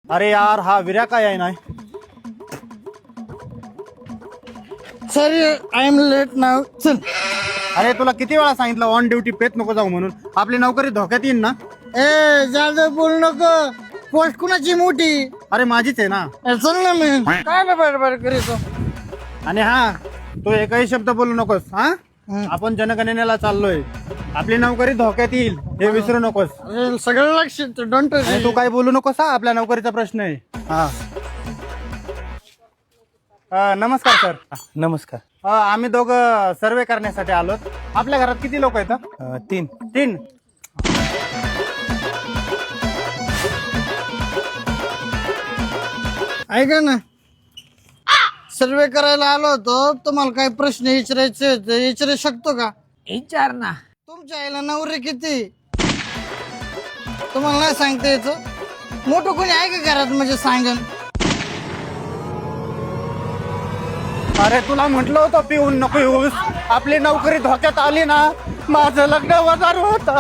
अरे यार हा विर्या काय आहे नाही. सॉरी आय एम लेट नाव. चल. अरे तुला किती वेळा सांगितलं ऑन ड्युटी पेत नको जाऊ म्हणून. आपली नोकरी धोक्यात येईल ना. ए जादा बोल नको. पोस्ट कुणाची मोठी. अरे माझीच आहे ना. चल ना मी काय ना बडबड करीतो. आणि हा तू एकही शब्द बोलू नकोस. हा आपण जनगणनेला चाललोय. आपली नोकरी धोक्यात येईल हे विसरू नकोस. अरे सगळं लक्ष डोंट. आणि तू काय बोलू नकोस. हा आपल्या नोकरीचा प्रश्न आहे. हा नमस्कार सर. नमस्कार. आम्ही दोघं सर्वे करण्यासाठी आलो. आपल्या घरात किती लोक आहेत? 3. 3. ऐका ना सर्वे करायला आलो होतो. तुम्हाला काही प्रश्न विचारायचे होते. विचारू शकतो का? विचार ना. तुमच्या आईला नवरे किती? तुम्हाला नाही सांगता यायचं. मोठं कोणी आहे का घरात म्हणजे सांगन. अरे तुला म्हटलं होतं पिऊन नको येऊस. आपली नोकरी धोक्यात आली ना. माझं लग्न होणार होत.